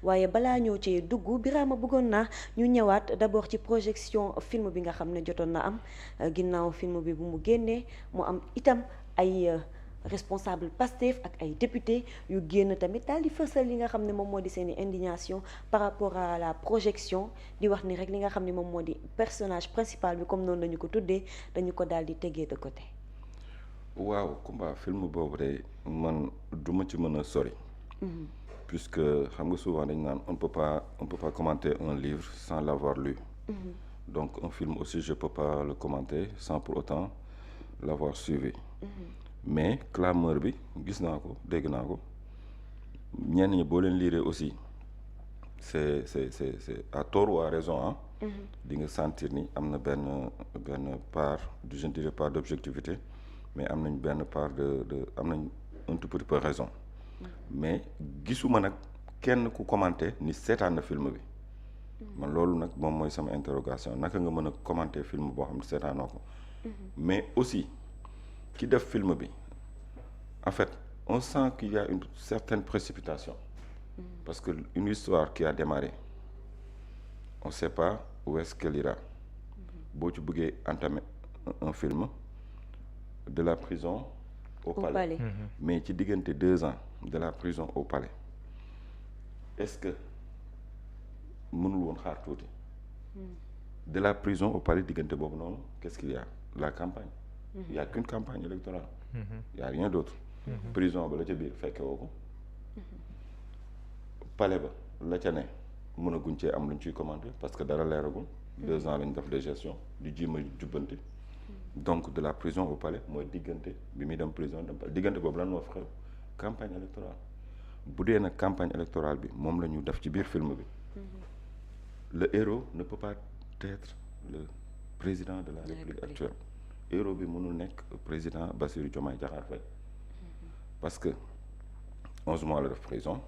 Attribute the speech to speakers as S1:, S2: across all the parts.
S1: waaye balaa ñëw ci dugg Birama bëggoon naa ñu ñëwaat d'abord ci projection film bi nga xam ne jotoon na am ginnaaw film bi bu mu génnee mu am itam ay responsable Pastef ak ay député yu génn tamit daal di fësal li nga xam ne moom moo di seen i indignation par rapport à la projection di wax ni rek li nga xam ne moom moo di personnage principal bi comme noonu lañu ko tuddee dañu ko daal di tegee de côté.
S2: waaw Kumba film boobu de man duma ci mën a sori. puisque xam nga souvent dañ naan on peut pas commenter un livre sans l'avoir lu. Donc un film aussi je peux pas le commenter sans pour autant l'avoir suivi. Mais clameur bi gis naa ko dégg naa ko ñenn ñi boo leen liiree aussi c'est à tort ou à raison ah. di nga sentir ni am na benn part je ne dirais pas d'objectivité mais am nañ benn part de am nañ un tout petit peu raison. Mais gisuma nag kenn ku commenter ni seetaan na film bi. man loolu nag moom mooy sama interrogation naka nga mën a commenter film boo xam ne seetaanoo ko. mais aussi ki def film bi en fait on sent qu'il y a une certaine précipitation. parce que une histoire qui a démarré on sait pas où est-ce qu'elle ira. boo ci bëggee entamer un film de la prison au palais. Mais ci diggante 2 ans de la prison au palais est-ce que mënul woon xaar tuuti. de la prison au palais diggante boobu noonu qu'est-ce qu'il y a la campagne. il y a qu'une campagne électorale. il y a rien d'autre. prison ba la ca biir fekke woo ko. palais ba la ca ne mënaguñ cee am luñ ciy commenter parce que dara leeragul. 2 ans lañ def de gestion di jéem a jubbanti. donc de la prison au palais mooy diggante bi muy dem prison dem palais diggante boobu lan moo fi xew campagne électorale. bu dee nag campagne électorale bi moom la ñu def ci biir film bi. le héros ne peut pas être le président de la République actuelle. héros bi mënul nekk président Bassirou Diomaye Diakhar Faye. parce que 11 mois la def prison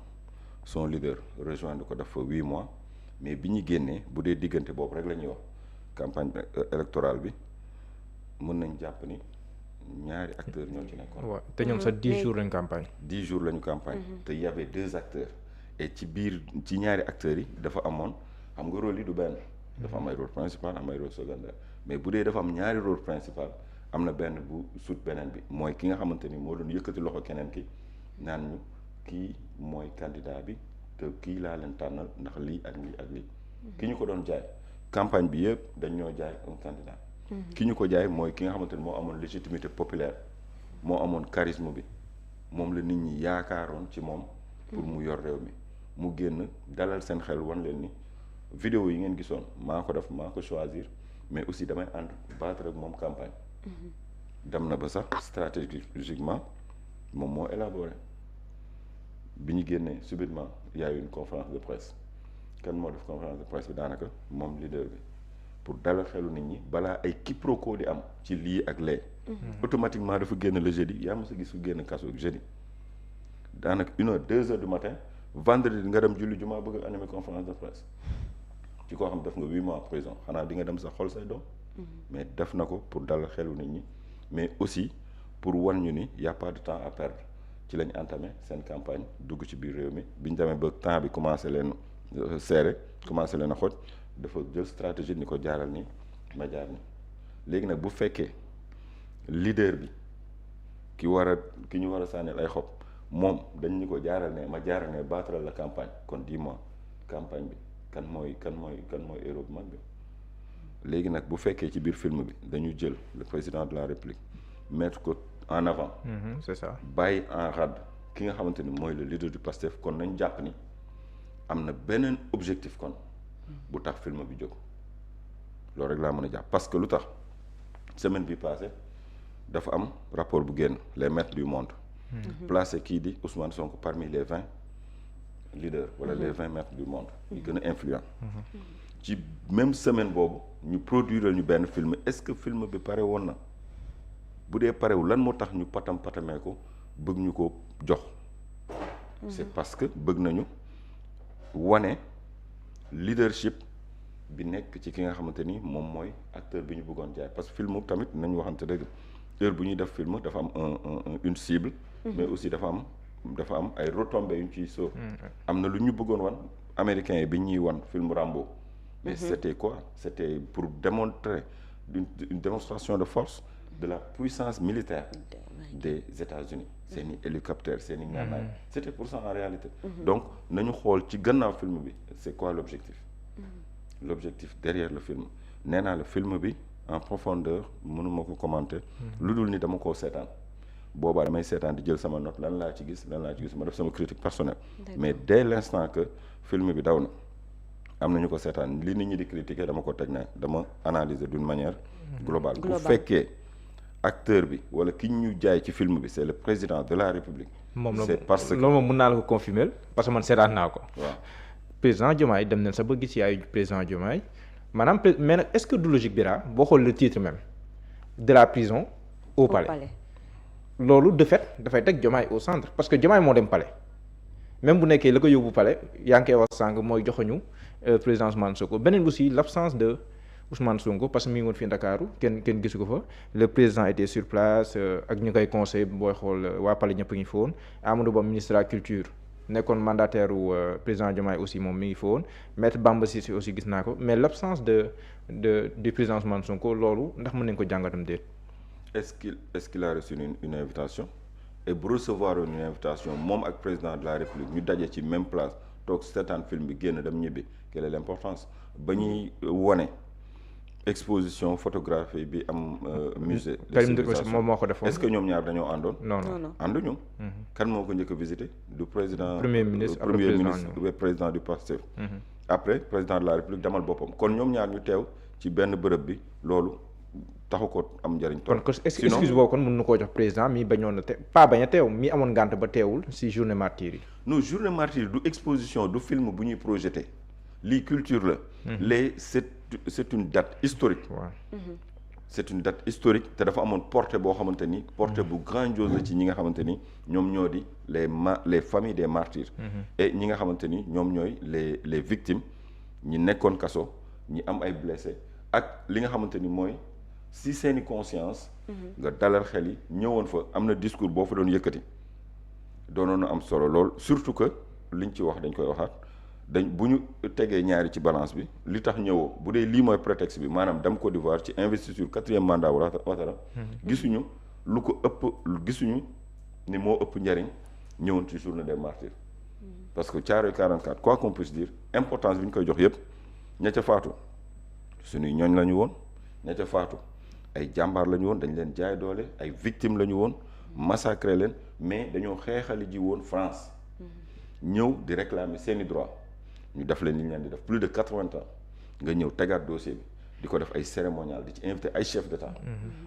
S2: son leader rejoindre ko def fa 8 mois mais bi ñu génnee bu dee diggante boobu rek la ñuy wax campagne électorale bi mën nañ jàpp ni ñaari acteurs ñoo ci nekkoon.
S3: waaw te ñoom sax 10 jours lañu campagne.
S2: 10 jours lañu campagne. te y avait 2 acteurs. et ci ñaari acteurs yi dafa amoon xam nga rôle yi du benn. dafa am ay rôle principal am ay rôle secondaire mais bu dee dafa am ñaari rôle principal am na benn bu sut beneen bi mooy ki nga xamante ni moo doon yëkkati loxo keneen ki naan ñu kii mooy candidat bi te kii laa leen tànnal ndax lii ak lii ak lii. ki ñu ko doon jaay campagne bi yëpp dañ ñoo jaay un candidat. ki ñu ko jaay mooy ki nga xamante ni moo amoon légitimité populaire moo amoon charisme bi moom la nit ñi yaakaaroon ci moom. pour mu yor réew mi mu génn dalal seen xel wan leen ni. vidéo yi ngeen gisoon maa ko def maa ko choisir mais aussi damay ànd battre ak moom campagne. dem na ba sax stratégiquement moom moo élaboré bi ñu génnee subitement il y a eu une conférence de presse kan moo def conférence de presse bi daanaka moom leader bi pour dalal xelu nit ñi balaa ay quiproquo di am ci lii ak lee. automatiquement dafa génn le jeudi yaa ma sa gis fu génn kaso jeudi daanaka 1h 2h du matin vendredi nga dem julli jumaa bëgg a animer conférence de presse. ci koo xam def nga 8 mois prison xanaa di nga dem sa xol say doom. mais def na ko pour dalal xelu nit ñi mais aussi pour wan ñu ni y a pas de temps à perdre ci lañ entamé seen campagne dugg ci biir réew mi bi ñu demee ba temps bi commencé leen serré commencé leen a xoj dafa jël stratégie ni ko jaaral ni ma jaar ni léegi nag bu fekkee leader bi ki ñu war a sànnil ay xob moom dañ ñu ko jaaral ne ma jaaral ne battre la campagne kon dis-moi campagne bi kan mooy héros bu mag bi léegi nag bu fekkee ci biir film bi dañu jël le président de la République mettre ko en avant.
S3: C'est ça.
S2: bàyyi en rade ki nga xamante ni mooy le leader du PASTEF kon nañ jàpp ni am na beneen objectif kon bu tax film bi jóg loolu rek laa mën a jàpp parce que lu tax semaine bi passée dafa am rapport bu génn les maîtres du monde. placé kii di Ousmane Sonko parmi les 20 leaders wala les 20 maîtres du monde yi gën a influent ci même semaine boobu ñu produire ñu benn film est-ce que film bi pare woon na bu dee parewul lan moo tax ñu patamee ko bëgg ñu ko jox. c'est parce que bëgg nañu wane leadership bi nekk ci ki nga xamante ni moom mooy acteur bi ñu bëggoon jaay parce que film tamit nañu waxante dëgg heure bu ñuy def film dafa am une cible. mais aussi dafa am ay retombées yu ñu ciy sóob. am na lu ñu bëggoon wan américains yi bi ñuy wan film Rambo. mais c'était quoi? C'était pour démontrer une démonstration de force de la puissance militaire des États-Unis seeni hélicoptère seeni ngànnaay c'était pour ça en réalité donc nañu xool ci gannaaw film bi c'est quoi l'objectif l'objectif derrière le film nee naa la film bi en profondeur mënuma ko commenter lu dul ni dama koo seetaan boobaa damay seetaan di jël sama note lan laa ci gis ma def sama critique personnelle mais dès l'instant que film bi daw na am na ñu ko seetaan li nit ñi di critiquer dama ko teg ne dama analyser d'une manière globale bu fekkee acteur bi wala ki ñu jaay ci film bi c'est le président de la République c'est parce que
S3: loolu moom mën naa la ko confirmer parce que man seetaan naa ko
S2: waaw
S3: président Diomaye dem nañ sa ba gis yaayu président Diomaye maanaam mais nag est-ce que du logique bi boo xool le titre même de la prison au palais loolu de fait dafay teg Diomaye au centre parce que Diomaye moo dem palais même bu nekkee la ko yóbbu palais yaa ngi koy wax sànq mooy joxuñu président Ousmane Sonko beneen aussi l'absence de Ousmane Sonko parce que mi ngi woon fii Ndakaaru kenn gisu ko fa le président était sur place ak ñu koy conseil booy xool waa palais ñëpp ngi fa woon Amadou Ba ministre de la culture nekkoon mandataire u président Diomaye aussi moom mi ngi fa woon maître Bamba Cissé aussi gis naa ko mais l'absence du président Ousmane Sonko loolu ndax mën nañ ko jàngatam déet.
S2: est-ce qu'il a reçu une invitation et bu recevoir une invitation moom ak président de la République ñu daje ci même place toog seetaan film bi génn dem ñibbi quelle est l'importance ba ñuy wone exposition photographie bi am musée de civilisation
S3: moom moo ko defoon
S2: est-ce que ñoom ñaar dañoo àndoon
S3: non
S2: ànduñu kan moo ko njëkk a visité du président
S3: premier ministre
S2: président du Pastef après président de la République demal boppam kon ñoom ñaar ñu teew ci benn bërëb bi loolu taxu ko am njëriñ
S3: kon excuse boobu kon mën na koo jox président mi bañoon na pas bañ a teew mi amoon ngànt ba teewul si journée martyre yi
S2: non journée martyre du exposition du film bu ñuy projeté lii culture la c'est une date historique c'est une date historique te dafa amoon portée boo xamante ni portée bu grandiose la ci ñi nga xamante ni ñoom ñoo di les familles des martyrs et ñi nga xamante ni ñoom ñooy les victimes ñi nekkoon kaso ñi am ay blessés ak li nga xamante ni mooy si seeni conscience nga dalal xel yi ñëwoon fa am na discours boo fa doon yëkkati doonoon na am solo lool surtout que liñ ci wax dañ koy waxaat bu ñu tegee ñaari ci balance bi li tax ñëwoo bu dee lii mooy prétexte bi maanaam dem Côte d'Ivoire ci investiture 4e mandat Ouattara gisuñu lu ko ëpp gisuñu ni moo ëpp njariñ ñëwoon ci journée des martyrs parce que Thiaroye 44 quoi qu'on puisse dire importance bi ñu koy jox yëpp ña ca faatu suñuy ñooñ la ñu woon ña ca faatu ay jàmbaar la ñu woon dañ leen jaay doole ay victimes la ñu woon massacré leen mais dañoo xeexali ji woon France ñëw di réclamer seeni droit ñu def leen li ñu leen di def plus de 80 ans nga ñëw tegaat dossier bi di ko def ay cérémonial di ci invité ay chefs d'État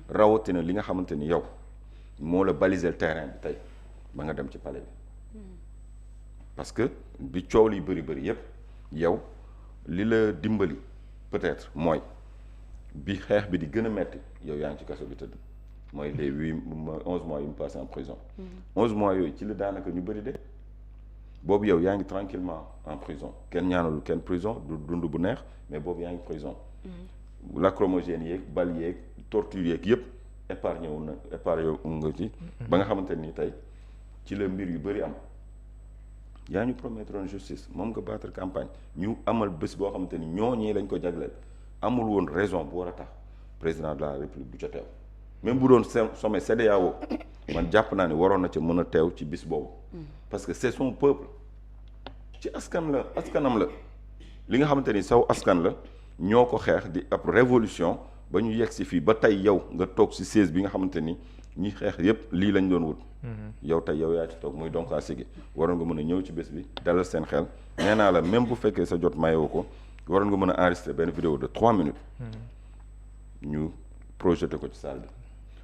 S2: rawatina li nga xamante ni yow moo la baliser le terrain bi tey ba nga dem ci palais bi parce que bi coow liy bëri yépp yow li la dimbali peut-être mooy bi xeex bi di gën a metti yow yaa ngi ci kaso bi tëdd mooy les 11 mois yu mu passé en prison 11 mois yooyu ci la daanaka ñu bëri de boobu yow yaa ngi tranquillement en prison kenn ñaanul kenn prison du dund bu neex mais boobu yaa ngi prison lacrymogène yeeg bal yeeg torture yeeg yëpp épargné wu nga ci ba nga xamante ni tey ci la mbir yu bëri am yaa ñu promettre une justice moom nga battre campagne ñu amal bés boo xamante ni ñooñee lañ ko jagleel amul woon raison bu war a tax président de la République du ca teew même bu doon sommet CEDEAO man jàpp naa ne waroon na ca mën a teew ci bis boobu parce que c'est son peuple ci askanam la li nga xamante ni saw askan la ñoo ko xeex di ab révolution ba ñu yegg si fii ba tey yow nga toog si siège bi nga xamante ni ñi xeex yépp lii lañ doon wut yow tey yow yaa ci toog muy donc à sigi waroon nga mën a ñëw ci bés bi dalal seen xel nee naa la même bu fekkee sa jot mayoo ko waroon nga mën a enregistrer benn vidéo de 3 minutes ñu projeté ko ci salle bi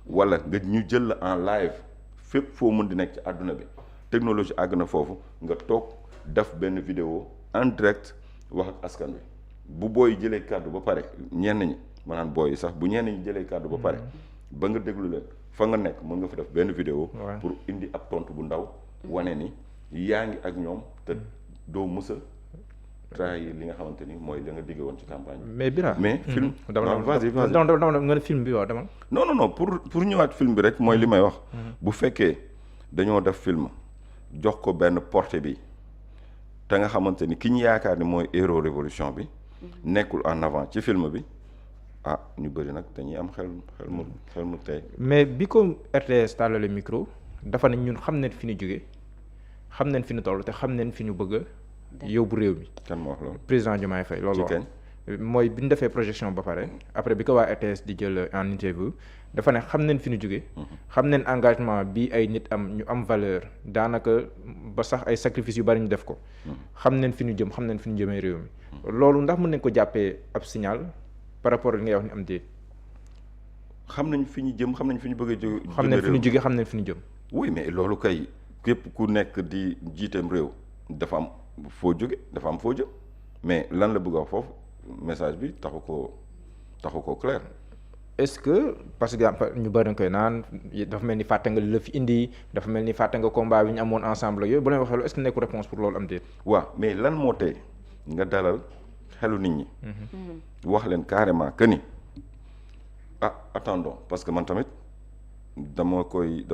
S2: wala nga ñu jël la en live fépp foo mën di nekk ci àdduna bi technologie àgg na foofu nga toog def benn vidéo en direct wax ak askan wi bu booy jëlee kàddu ba pare ñenn ñi maanaam booy yi sax bu ñenn ñi jëlee kàddu ba pare ba nga déglu leen fa nga nekk mën nga fa def benn vidéo pour indi ab tontu bu ndaw wane ni yaa ngi ak ñoom te doo mës a trahir li nga xamante ni mooy li nga digge woon ci campagne bi.
S3: mais Bira
S2: mais film vas-y
S3: dama nga ne film bi waaw dama
S2: non pour ñëwaat film bi rek mooy li may wax bu fekkee dañoo def film jox ko benn portée bi te nga xamante ni ki ñu yaakaar ni mooy héros révolution bi nekkul en avant ci film bi ñu bëri nag dañuy am xel mu tey.
S3: mais bi ko RTS tàllale micro dafa ne ñun xam nañ fi ñu jóge xam nañ fi ñu toll te xam nañ fi ñu bëgg a yóbbu réew mi.
S2: kan moo wax loolu
S3: président Diomaye Faye loolu wax mooy bi ñu defee projection ba pare après bi ko waa RTS di jël en interview dafa ne xam nañ fi ñu jóge xam nañ engagement bi ay nit am ñu am valeur daanaka ba sax ay sacrifice yu bari ñu def ko xam nañ fi ñu jëm xam nañ fi ñu jëmee réew mi loolu ndax mën nañ ko jàppee ab signal par rapport ak li ngay wax ni am déet.
S2: xam nañ fi ñu jëm xam nañ fi ñu bëgg a jóge.
S3: xam nañ fi ñu jóge xam nañ fi ñu jëm.
S2: oui mais loolu kay képp ku nekk di jiiteem réew dafa am foo jóge dafa am foo jëm mais lan la bëgg a wax foofu message bi taxu ko clair.
S3: est-ce que parce que ñu bëri na koy naan dafa mel ni fàtte nga li la fi indi dafa mel ni fàtte nga combat bi ñu amoon ensemble yooyu bu leen waxee loolu est-ce que nekku réponse pour loolu am déet.
S2: waaw mais lan moo tey nga dalal xelu nit ñi. wax leen carrément que ni attendons parce que man tamit dama koy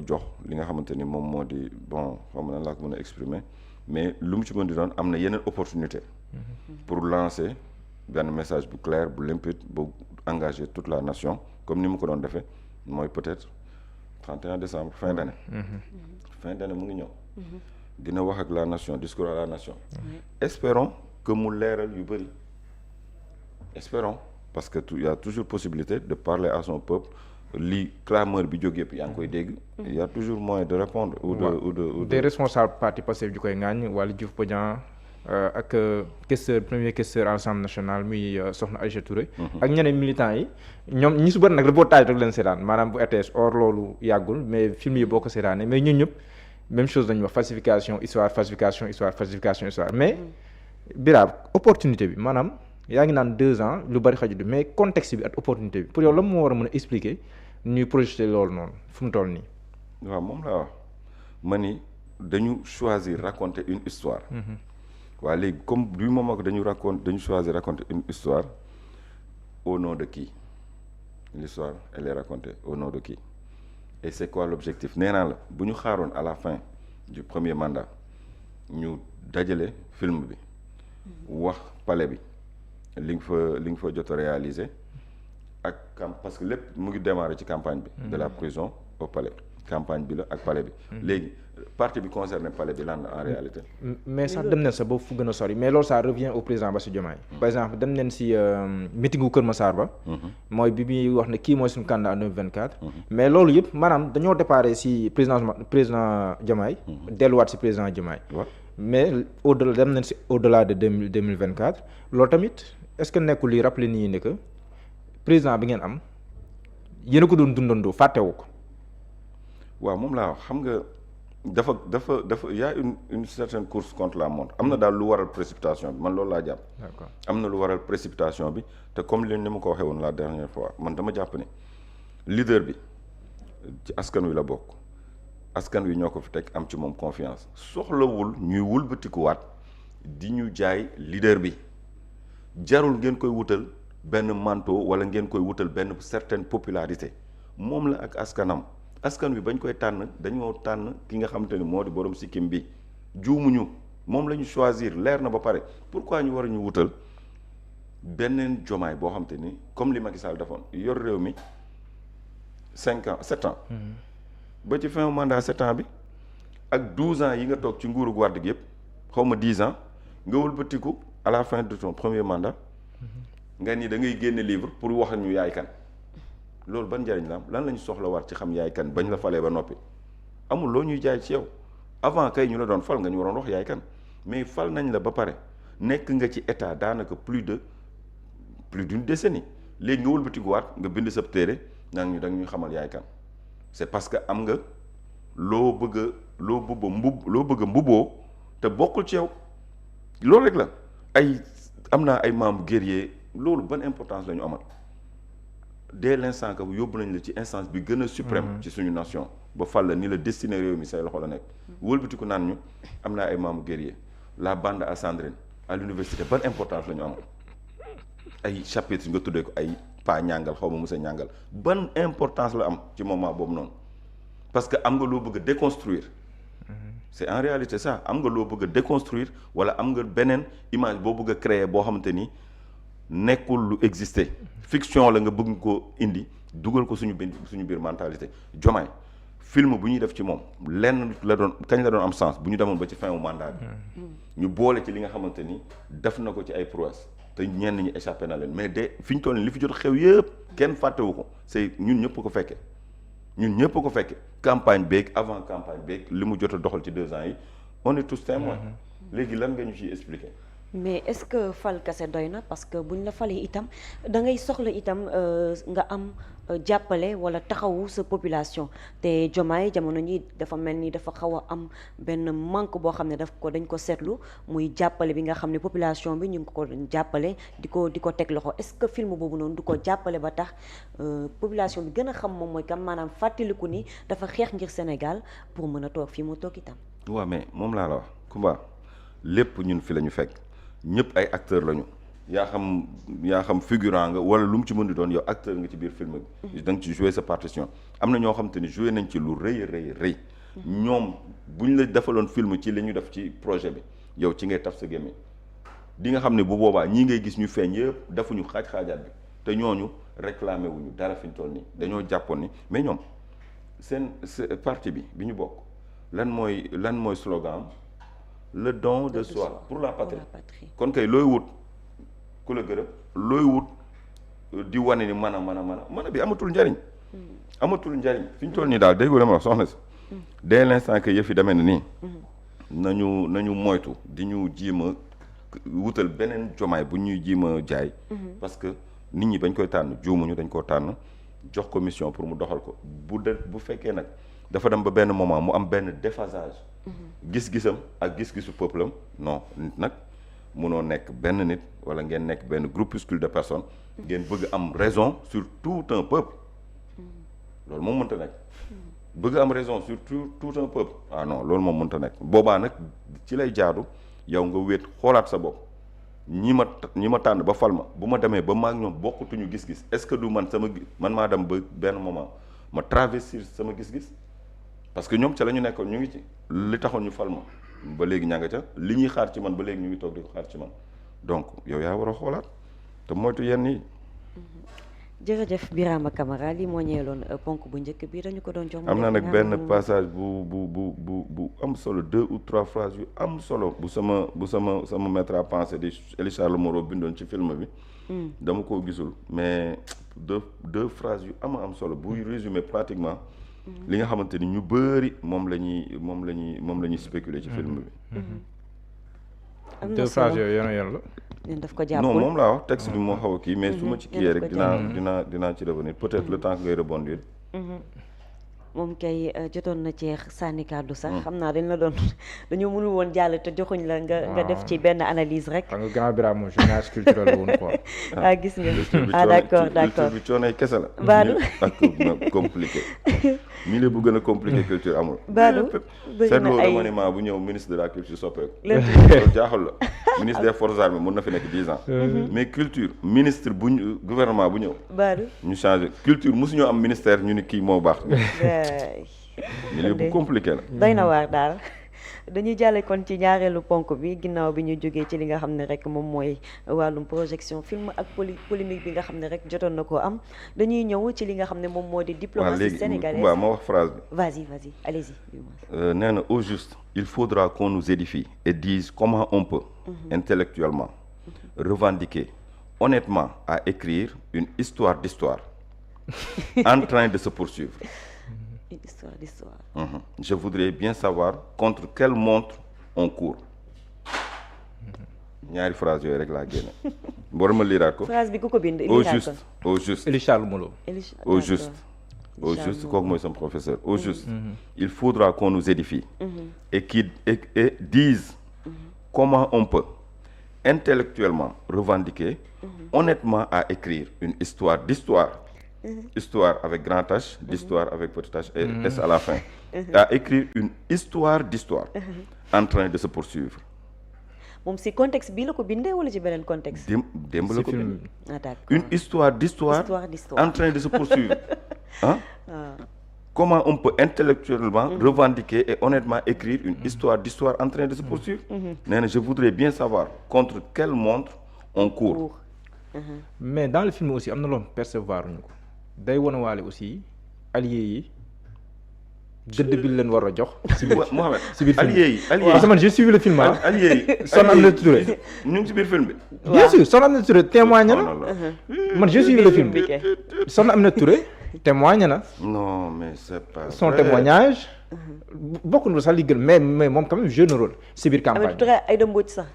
S2: jox li nga xamante ni moom moo di bon xam nga nan laa ko mën a exprimer mais lu mu ci mën di doon am na yeneen opportunité pour lancer benn message bu clair bu limpide bu engager toute la nation comme ni mu ko doon defee mooy peut-être 31 décembre fin d'année. fin d'année mu ngi ñëw. dina wax ak la nation discours à la nation. espérons que mu leeral yu bëri espérons parce que il y a toujours possibilité de parler à son peuple li clameur bi jóg yëpp yaa ngi koy dégg. il y a toujours moyen de répondre. ou de
S3: des responsables parti Pastef ju koy ŋaañ wala Diouf Bodian ak premier questeur Assemblée nationale muy soxna Aïcha Touré. ak ñeneen militants yi ñoom ñi su bëri nag reportage rek leen seetaan maanaam bu RTS or loolu yàggul mais film yi boo ko seetaanee mais ñun ñëpp même chose dañuy wax falsification histoire mais Bira opportunité bi maanaam yaa ngi naan 2 ans lu bari xaju mais contexte bi ak opportunité bi pour yow la moo war a mën a expliquer ñuy projeté loolu noonu fu mu toll nii.
S2: waaw moom laa wax ma ni dañu choisir raconter une histoire. waaw léegi comme du moment que dañu choisir raconter une histoire au nom de qui l'histoire elle est racontée au nom de qui et c'est quoi l'objectif nee naa la bu ñu xaaroon à la fin du premier mandat ñu dajale film bi wax palais bi li nga fa jot a réaliser ak parce que lépp mu ngi démarrer ci campagne bi de la prison au palais campagne bi la ak palais bi léegi partie bi concerné palais bi lan en réalité.
S3: mais sax dem nañ sa boobu fu gën a sori mais loolu ça revient au président Bassirou Diomaye. par exemple dem nañ si meeting gu Kër Massar ba. mooy bi muy wax ne kii mooy suñu candidat en 2024. mais loolu yëpp maanaam dañoo déparé si président Diomaye. delluwaat si président Diomaye. mais au delà dem nañ si au delà de 2024 loolu tamit est-ce que nekkul li rappelé nii ne que président bi ngeen am yéen a ko doon dundandoo fàttewu ko.
S2: waaw moom laa wax xam nga. dafa y a une certaine course contre la montre am na daal lu waral précipitation bi man loolu laa jàpp.
S3: d'accord
S2: am na lu waral précipitation bi te comme ni ma ko waxee woon la dernière fois man dama jàpp ne leader bi ci askan wi la bokk askan wi ñoo ko fi teg am ci moom confiance soxlawul ñuy wëlbatikuwaat di ñu jaay leader bi jarul ngeen koy wutal benn manteau wala ngeen koy wutal benn certaine popularité moom la ak askanam. askan wi bañ koy tànn dañoo tànn ki nga xamante ni moo di borom sikkim bi juumuñu moom la ñu choisir leer na ba pare pourquoi ñu war a ñu wutal beneen jomaay boo xamante ni comme li Macky Sall defoon yor réew mi 7 ans. ba ci fin mandat 7 ans bi ak 12 ans yi nga toog ci nguuru Wade gi yëpp xaw ma 10 ans nga wëlbatiku à la fin de ton premier mandat. nga ni da ngay génne livre pour wax ñu yaay kan. loolu ban njariñ la am lan lañu soxla waat ci xam yaay kan bañ la falee ba noppi amul loo ñuy jaay ci yow avant kay ñu la doon fal nga ñu waroon wax yaay kan mais fal nañ la ba pare nekk nga ci état daanaka plus d'une décennie léegi nga wëlbatikuwaat nga bind sa téere naan ñu da ñuy xamal yaay kan c'est parce que am nga loo bëgg a mbubboo te bokkul ci yow loolu rek la am naa ay membres guerriers loolu ban importance la ñu amal. dès l'instant que yóbbu nañ la ci instance bi gën a suprême ci suñu nation ba fal la ni la destiné réew mi say loxo la nekk wëlbatiku naan ñu am naa ay maamu guerrier la bande à Sandrine à l'université ban importance la ñu am ay chapitre nga tuddee ko ay pa ñàngal xaw ma musa ñàngal ban importance la am ci moment boobu noonu parce que am nga loo bëgg a déconstruire c'est en réalité ça am nga loo bëgg a déconstruire wala am nga beneen image boo bëgg a créer boo xamante ni nekkul lu exister fiction la nga bëgg ko indi dugal ko suñu biir mentalité. Diomaye film bu ñuy def ci moom lenn la doon kañ la doon am sens bu ñu demoon ba ci fin wu mandat bi ñu boole ci li nga xamante ni def na ko ci ay prouesse te ñenn ñi échappé na leen mais de fi ñu toll nii li fi jot xew yëpp kenn fàttewu ko c'est ñun ñëpp ko fekke ñun ñëpp ko fekke campagne beeg avant campagne beeg li mu jot a doxal ci 2 ans yi on est tous témoins léegi lan nga ñu ciy expliquer.
S1: mais est-ce que fal kase doy na parce que buñ la falee itam da ngay soxla itam nga am jàppale wala taxawu sa population te Diomaye jamono ñi dafa mel ni dafa xaw a am benn manque boo xam ne dañ ko seetlu muy jàppale bi nga xam ne population bi ñu ngi ko jàppale di ko teg loxo est-ce que film boobu noonu du ko jàppale ba tax population bi gën a xam moom mooy kam maanaam fàttaliku ni dafa xeex ngir Sénégal pour mën a toog fii mu toog itam.
S2: waaw mais moom laa la wax Kumba lépp ñun fi la ñu fekk. ñëpp ay acteurs lañu yaa xam figurant nga wala lu mu ci mën di doon yow acteur nga ci biir film bi da nga ci jouer sa partition am na ñoo xam te ni jouer nañ ci lu rëy ñoom bu ñu la defaloon film ci li ñu def ci projet bi yow ci ngay taf sa gémmiñ di nga xam ne bu boobaa ñii ngay gis ñu feeñ yëpp defuñu xaajaat bi te ñooñu réclamé wuñu dara fi ñu toll nii dañoo jàppoon ni mais ñoom seen parti bi ñu bokk lan mooy slogan am le don de soi pour la patrie kon kay looy wut ku la gërëm looy wut di wane ni mën a bi amatul njariñ fi ñu toll nii daal dégg nga ma wax soxna si dès l'instant que yëf yi demee na nii nañu moytu di ñu jiima wutal beneen Diomaye bu ñuy jiima jaay parce que nit ñi bañ koy tànn juumuñu dañ koo tànn jox ko mission pour mu doxal ko bu fekkee nag dafa dem ba benn moment mu am benn déphasage gis-gisam ak gis-gisu peuple am non nit nag munoo nekk benn nit wala ngeen nekk benn groupuscule de personnes ngeen bëgg am raison sur tout un peuple loolu moom mënta nekk bëgg am raison sur tout un peuple non loolu moom mënta nekk boobaa nag ci lay jaadu yow nga wéet xoolaat sa bopp ñi ma tànn ba fal ma bu ma demee ba maag ñoom bokkutuñu gis-gis est-ce que du man maa dem ba benn moment ma travestir sama gis-gis parce que ñoom ca la ñu nekkoon ñu ngi ci li taxoon ñu fal ma ba léegi ña nga ca li ñuy xaar ci man ba léegi ñu ngi toog di ko xaar ci man donc yow yaa war a xoolaat te moytu yenn yi.
S1: jërëjëf Birama Camara lii moo ñeeloon ponk bu njëkk bi dañu ko doon jox.
S2: am na nag benn passage bu am solo 2 ou 3 phrases yu am solo bu sama maître à penser di Elie Charles Moreau bindoon ci film bi. dama koo gisul mais deux phrases yu am solo buy résumer pratiquement. li nga xamante ni ñu bëri moom la ñuy spéculer ci film bi.
S1: am na
S3: deux phrases yooyu yan la.
S1: daf ko jàppul
S2: non moom laa wax texte bi moo xaw a kii mais su ma ci kiiyee rek dinaa ci revenir peut-être le temps que ngay rebondir.
S1: moom kay jotoon na ci sànni kàddu sax xam naa dañoo mënul woon jàll te joxuñ la nga def ci benn analyse rek.
S3: xam nga grand Birame moom journaliste culturel woon quoi.
S1: gis nga d'accord
S2: culture bi coonay kese la.
S1: Badou
S2: ak compliqué. milieu bu gën a compliqué culture amul.
S1: Badou bëri na ay
S2: remaniement bu ñëw ministre de la culture soppeeku. loolu jaaxul la ministre des forces armées mën na fi nekk 10 ans. mais culture ministre gouvernement bu ñëw.
S1: Badou
S2: ñu changé culture mosuñoo am ministère ñu ni kii moo baax. milieu bu compliqué la.
S1: doy na waar daal dañuy jàlle kon ci ñaareelu ponk bi ginnaaw bi ñu jógee ci li nga xam ne rek moom mooy wàllum projection film ak polémique bi nga xam ne rek jotoon na koo am dañuy ñëw ci li nga xam ne moom moo di diplomatie sénégalaise.
S2: waaw ma wax phrase bi.
S1: vas-y allez-y.
S2: nee na au juste il faudra qu'on nous édifie et dise comment on peut intellectuellement revendiquer honnêtement à écrire une histoire d'histoire en train de se poursuivre.
S1: Une histoire d'histoire.
S2: Je voudrais bien savoir contre quelle montre on court. ñaari phrase yooyu rek laa génne. war ma liiraat ko.
S1: phrase bi ku ko bind.
S2: au juste.
S3: Elie Charles Moreau.
S2: au juste kooku mooy sama professeur. au juste il faudra qu'on nous édifie. et dise comment on peut intellectuellement revendiquer honnêtement à écrire une histoire d'histoire. Histoire avec grand H, d'histoire avec petit h et S à la fin. À écrire une histoire d'histoire en train de se poursuivre.
S1: moom si contexte bii la ko bindee wala ci beneen contexte.
S2: démb la ko bind.
S1: d'accord
S2: une histoire d'histoire en train de se poursuivre comment on peut intellectuellement revendiquer et honnêtement écrire une histoire d'histoire en train de se poursuivre. nee na je voudrais bien savoir contre quelle montre on court.
S3: mais dans le film aussi am na loolu percevoir ñu ko day wonewaale aussi alliés yi gëdd bi leen war a jox. si biir
S2: Mohamed
S3: si biir film
S2: alliés yi
S3: parce que man j'ai suivi le film ah.
S2: alliés yi
S3: Soham Aminata Touré
S2: ñu ngi ci biir film bi.
S3: bien sûr Soham Aminata Touré témoigne na man j'ai suivi le film Soham Aminata Touré témoigne na.
S2: non mais c'est pas
S3: son
S2: vrai.
S3: témoignage. bokk na sax li gën mais moom quand même jeune rôle si biir campagne.
S1: Aminata Touré Aïda Mbodj sax.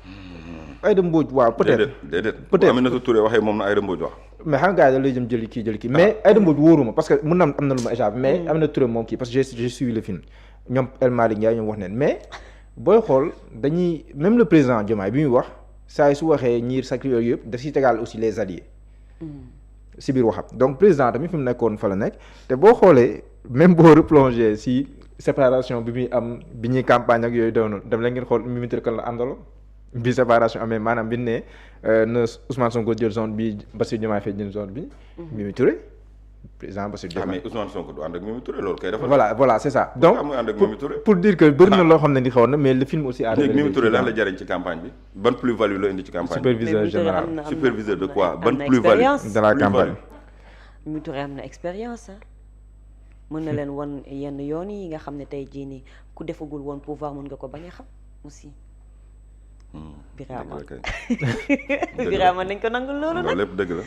S3: Aïda Mbodj waaw peut-être.
S2: déedéet
S3: peut-être
S2: Aminata Touré waxee moom na Aïda Mbodj wax.
S3: mais xam nga gars yi da lay jëm jëli kii mais Aïda Mbodj wóoruma parce que mun na am na lu ma échappé mais Aminata Touré moom kii parce que j'ai suivi le film ñoom El Malick Ndiaye ñoom wax neen mais booy xool dañuy même le président Diomaye bi muy wax saa yi su waxee ñiir sacrifice yooyu yëpp da ciy tegaal aussi les alliés si biir waxam donc président tamit fi mu nekkoon fa la nekk te boo xoolee même boo replongé si séparation bi muy am bi ñuy campagne ak yooyu doonu dem la ngeen xool Mimi Touré kan la àndaloon bi séparation amee maanaam bi ne na Ousmane Sonko jël zone bi Bassirou Diomaye Faye jël zone bi Mimi Touré président Bassirou Diomaye
S2: mais Ousmane Sonko du ànd ak Mimi Touré loolu kay dafa.
S3: voilà c'est ça donc
S2: muy ànd ak Mimi Touré.
S3: pour dire que bëri na loo xam ne ni xaw na mais le film aussi a
S2: léegi Mimi Touré lan la jariñ ci campagne bi ban plus-value la indi ci campagne bi.
S3: superviseur général
S2: superviseur de quoi ban
S1: na
S2: plus-value
S1: expérience.
S3: de la campagne
S1: Mimi Touré am na expérience ah mën na leen won yenn yoon yi nga xam ne tey jii nii ku defagul woon pouvoir mën nga ko bañ a xam aussi. Birama Birama nañ ko nangul loolu nag
S2: loolu lépp dëgg la.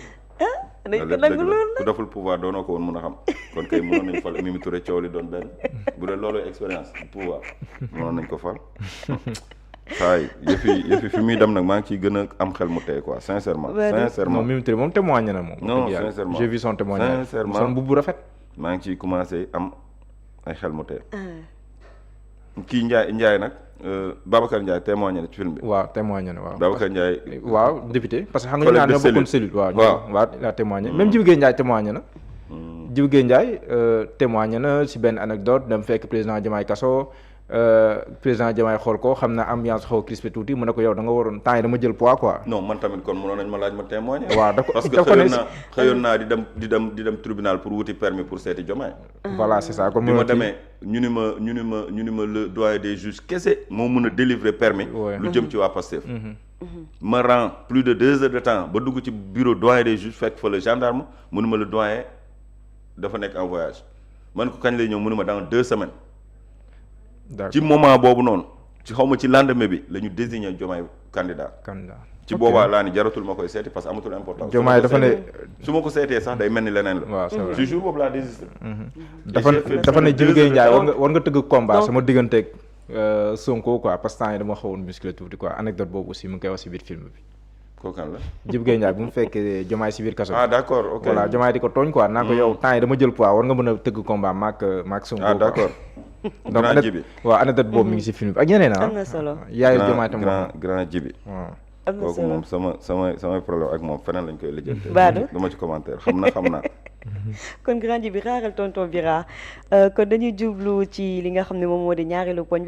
S1: nañ ko nangul loolu
S2: ku deful pouvoir doonoo ko woon mën a xam kon kay mënoon nañ fal Mimi Touré coow li doon benn bu dee loolu expérience pouvoir mënoon nañ ko fal. saay yëfi fi muy dem nag maa ngi ciy gën a am xel mu tey quoi sincèrement.
S3: non Mimi Touré moom témoigné na moom.
S2: non sincèrement
S3: j'ai vu son témoignage.
S2: sincèrement
S3: son mbubb bu rafet.
S2: maa ngi ciy commencé am ay xel mu tey. kii Ndiaye nag Babacar Ndiaye témoigné na ci film bi.
S3: waaw témoigné na waaw.
S2: Babacar Ndiaye.
S3: waaw député parce que xam nga ñu naan ñoo bokkoon cellule. waaw il a témoigné même Djibi Gueye Ndiaye témoigné na. Djibi Gueye Ndiaye témoigné na si benn anecdote dem fekk président Diomaye kaso président Diomaye xool ko xam na ambiance xaw a crispé tuuti mu ne ko yow da nga waroon temps yi dama jël poids quoi.
S2: non man tamit kon mënoon nañ ma laaj ma témoigner.
S3: waaw
S2: parce que xëyoon naa di dem tribunal pour wuti permis pour seeti Diomaye.
S3: voilà c'est ça kon
S2: bi ma demee ñu ni ma le doyen des juges kese moo mun a délivrer permis lu jëm ci waa Pastef. ma rend plus de 2 heures de temps ba dugg ci bureau doyen des juges fekk fa le gendarme mënu ma le doyen dafa nekk en voyage man ko kañ lay ñëw mënu ma dans 2 semaines. ci moment boobu noonu ci xaw ma ci lendemain bi la ñu désigné Diomaye candidat. ci boobaa laa ni jaratul ma koy seeti parce que amatul importance.
S3: Diomaye dafa ne
S2: su ma ko seetee sax day mel ni leneen la.
S3: waaw c'est vrai
S2: ci jour boobu laa désisté.
S3: dafa ne Djibi Gueye Ndiaye war nga tëgg combat sama digganteeg Sonko quoi parce que temps yi dama xawoon musclé tuuti quoi anecdote boobu aussi mu ngi koy wax si biir film bi.
S2: kooku kan la.
S3: Djibi Gueye Ndiaye bu mu fekkee Diomaye si biir kaso bi.
S2: ah d'accord ok
S3: voilà Diomaye di ko tooñ quoi naa ko yow temps yi dama jël poids war nga mën a tëgg combat maak Sonko.
S2: ah d'accord.
S3: donc anecdote boobu mi ngi si film bi ak ñeneen
S1: am na solo
S3: yaayu Diomaye tam
S2: grand Djibi.
S1: am na
S2: kooku
S1: solo
S2: moom samay problème ak moom feneen lañ koy lijjante.
S1: Badou
S2: dama ci commentaire xam naa.
S1: kon grand Djibi xaaral tonton Bira kon dañuy jublu ci li nga xam ne moom moo di ñaareelu poñ